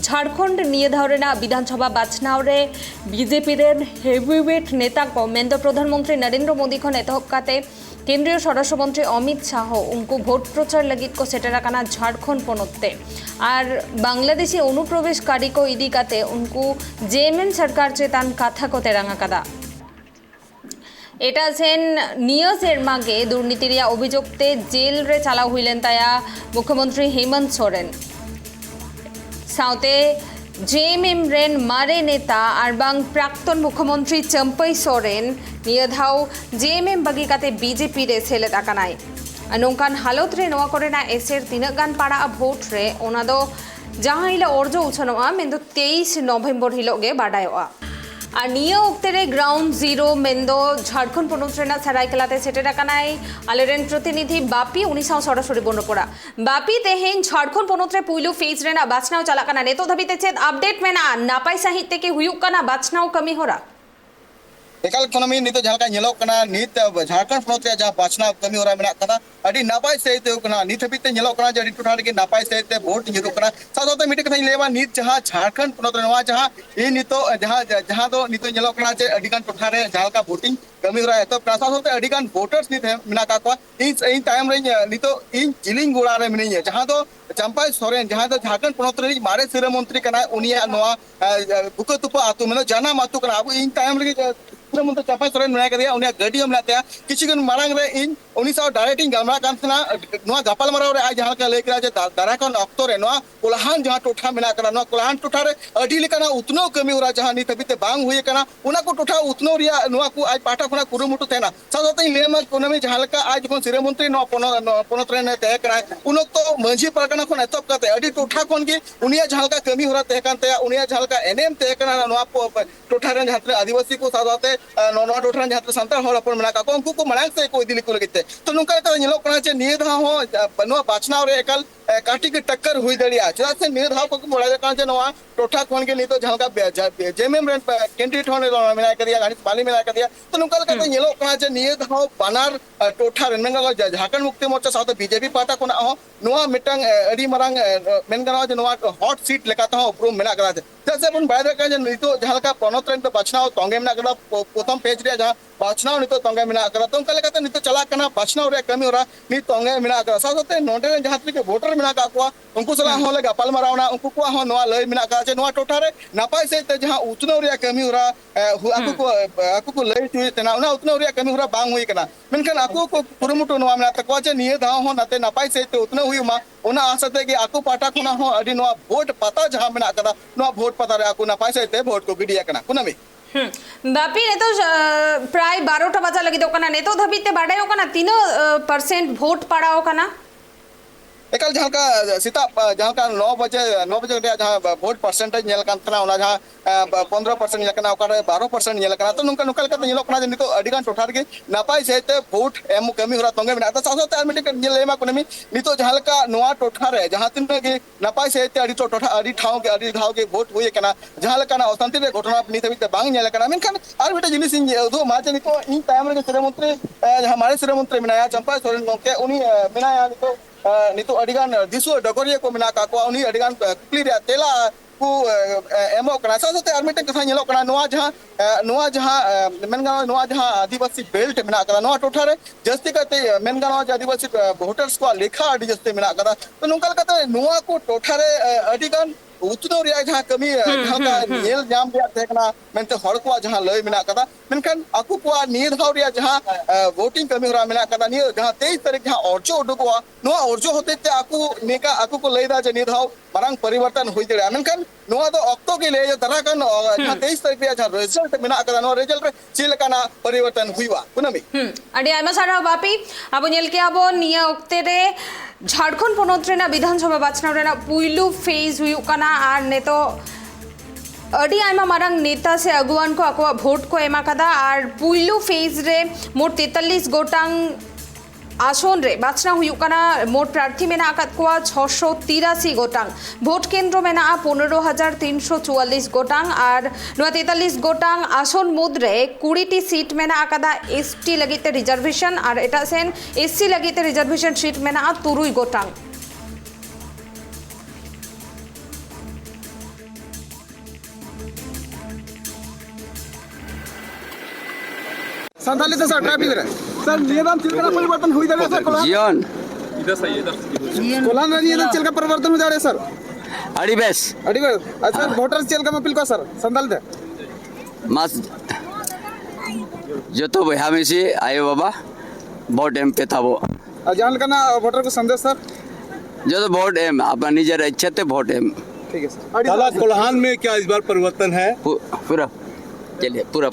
झारखंड निये धावरेना विधानसभा बाछनाव रे BJP rain heavyweight नेता को मेंदो प्रधानमंत्री नरेंद्र मोदी को एतहब काते केंद्रीय स्वराष्ट्र मंत्री अमित शाह उनको भोट प्रचार लगित को सेटराकाना झारखंड पनोत्ते और बांग्लादेशी अनुप्रवेशकारी को इदी काते उनको जेएमएम सरकार चेतान कथा को तेरांगा कदा एटा सेन निया सेरमागे दुर्नीतिर अभियोगते जेल रे चाला हुइलेन ताया मुख्यमंत्री हेमंत सोरेन साउते जेएमएम रेन मारे नेता आरबांग प्राक्तन मुख्यमंत्री चंपई सोरेन निया धाव जेएमएम बगी काते बीजेपी रे सेलेद आकानाय नोंकान हालत रे नोआ करेना एसेर तिनाग गान पाड़ा भोट रे ओना दो जहां हिला ओरजो उछनोआ मेंदो 23 नवेम्बर हिलोगे बाडायोआ और निया ओक्तेरे ग्राउंड जीरो मेंदो झारखंड पनोत रेना सरायकेलाते सेटेराकानाय आलेरेन प्रतिनिधि बापी उनिसाव सरासरि बन्नपड़ा बापी तेहेन झारखंड पनोत रे पुइलु फेज रेना बाछनाव चालाकाना नेतो धाबिते चेद अपडेट मेना नापाय साहित्य तेके हुयुक काना बाछनाव कमी होरा एकाल इकोनॉमी नित जहां नेलोक कना नित झारखंड पनोत रे जहां बाछनाव कमी होरा मेना कना अडी नापाय सहित कना नित हबिते नेलोक कना जडी टोठा रे नापाय सहित वोट निरु कना साथोते मिटे कथा लेवा नित जहां झारखंड पनोत रे नवा जहां ए नितो जहां दो नितो नेलोक कना जे अडिगान टोठा रे जहां का वोटिंग कमी होरा तो साथोते अडिगान वोटर्स नित मेना का इन टाइम रे नितो इन जिलिंग गोड़ा रे मिने जहां दो चंपाई सोरेन जहां दो झारखंड पनोत रे मारे सिर मंत्री कना उनिया नवा बुकतुपा आतु मेनो जाना मातु कना अब इन टाइम रे मुख्यमंत्री चंपाई सोरेन मेना कदिया उनिया गडियो मेनाते किछुगन मारांग रे इन उनिसाव डायरेक्टिंग गलमा कांतना नवा गपाल मराव रे आज जहां का लेकरा जे दाराकन अक्तो रे नवा कोल्हान जहां टोठा मेना कना नवा कोल्हान टोठा रे अडी लेकना उतनो कमी होरा जहां नित हबिते बांग हुई कना उना को टोठा उतनो रिया नवा को आज पाटा खुना कुरुमुटु तेना साथोते लेमा इकोनॉमी जहां लेका आज कोन सिरे मंत्री नवा पनोत रे ने तय करा उन तो मंझी परगना खन एतप काते अडी टोठा कोन के उनिया जहां का कमी होरा तय कानते उनिया जहां का एनएम तय कना नवा टोठा रे जहां आदिवासी को साथोते नवा टोठा जहां संताल होर अपन मेना का उनको को मनांग से को इदिली को लगते तो नुका तो नेलोक कना जे निये धा हो नवा बाछनाव रे एकल काटी के टक्कर हुई दड़िया चला से निये धा को मोड़ा कना जे नवा टोठा कोन के नितो जहां का जेएमएम रे कैंडिडेट होने मेना करिया गाड़ी पाली मेना करिया तो नुका का नेलोक कना जे निये धा बानार टोठा रे मेनगा झारखंड मुक्ति मोर्चा साथ बीजेपी पार्टी कोना हो नवा मिटंग अडी मरांग मेनगा जे नवा हॉट सीट लेकाता हो प्रूव मेना करा जैसे अपन बायदर का जे नितो जहां का पनोत रे बाछनाव तंगे मेना करा प्रथम पेज रे जहां बाछनाव नितो तंगे मेना करा तो उनका लेकाते नितो चला कना बाछनाव रे कमी होरा नि तंगे मेना करा साथोते नोडे जहां के वोटर मेना का को उनको सला हो ले गपाल मरावना उनको को हो नवा लय मेना का जे नवा टोठा रे नापाय से ते जहां उतनो रे कमी होरा आकु को लय चुई तेना उना उतनो रे कमी होरा बांग हुई कना मेनखान आकु को कुरुमुटु नवा मेना तक जे निये धा हो नाते नापाय से ते उतनो हुई मा उना आसते कि आकु पाटा खुना हो अडी नवा वोट पता जहां मेना कदा नवा वोट पता रे आकु नापाय से ते वोट को गिडिया कना कुनामी बापी ने तो प्राय 12टा बजा लगी दोकाना ने तो धबिते बाडायो कना 3% वोट पड़ाओ कना एकल जहां का सीता जहां का 9 बजे जहां वोट परसेंटेज नेल कांतना ओना जहां 15% नेल कना ओकर 12% नेल कना तो नुका नुका कते नेलो कना जे नितो अडिगान टोठार के नापाय सेते वोट एम कमी होरा तंगे मेना तो सासोते आरमिटिक नेल लेमा कोनमी नितो जहां का नोआ टोठार रे जहां तिन के नापाय सेते अडी टोठा अडी ठाव के वोट हुई कना जहां का अशांति रे घटना नित बिते बांग नेल कना मेनखान आरमिटिक जिनिस दो माचे नितो इन टाइम रे सिरे मंत्री हमारे सिरे मंत्री मेना चंपा सोरेन गोके उनी मेना नितो नितो अडिगान दिसो डगोरिया को मेना का को उनी अडिगान कुकली रे तेला को एमो कना साथोते आरमिटिक कथा नेलो कना नवा जहां मेनगा नवा जहां आदिवासी बेल्ट मेना कदा नवा टोठा रे जस्ती कते मेनगा नवा आदिवासी वोटर्स को लेखा अडी जस्ती मेना कदा तो नुका कते नवा को टोठा रे अडिगान उतनो रे जहां कमी जहां का नेल जाम रे देखना मेनते हर को जहां लय मेना कदा मेनखान आकु को निये धाव रे जहां वोटिंग कमी होरा मेना कदा निये जहां 23 तारीख जहां ओरजो उडुकवा नवा ओरजो होते ते आकु को लय दा जे निये धाव मारांग परिवर्तन हुई दे मेनखान नवा दो अक्तो के ले दराकन जहां 23 तारीख रे जहां रिजल्ट मेना कदा नवा रिजल्ट रे चिलकाना परिवर्तन हुईवा कुनमी अडी आमा सारा बापी अब नेल के अब निया ओक्ते रे झारखंड पनोत रेना विधानसभा बाछनाव रेना पुइलु फेज हुयुक काना आर ने तो अडी आयमा मारांग नेता से अगुवान को आको भोट को एमा कदा आर पुइलु फेज रे मोट 43 गोटांग आसन रे बाछना हुयुक काना मोट प्रार्थी मेना आकात को 683 गोटांग भोट केंद्र मेना 15,344 गोटांग और 43 गोटांग आसन मुद्रे 20टी सीट मेना आकादा एसटी लगिते रिजर्वेशन और एटा सेन एससी लगिते रिजर्वेशन सीट मेना 3 गोटांग संताली तो सर ट्रैफिक रे सर नियम चिलका परिवर्तन हुई दाड़े सर जीवन कोलान नियम चिलका परिवर्तन हुई दाड़े सर अड़ी बेस अड़ी अच्छा वोटर्स चिलका में पिल को सर संताल दे मस जो तो भैया में से आयो बाबा वोट एम पे था वो जान का ना वोटर को संदेश सर जो तो वोट एम अपना निजर इच्छा थे वोट एम ठीक है सर साला कोल्हान में क्या इस बार परिवर्तन है? पूरा चलिए पूरा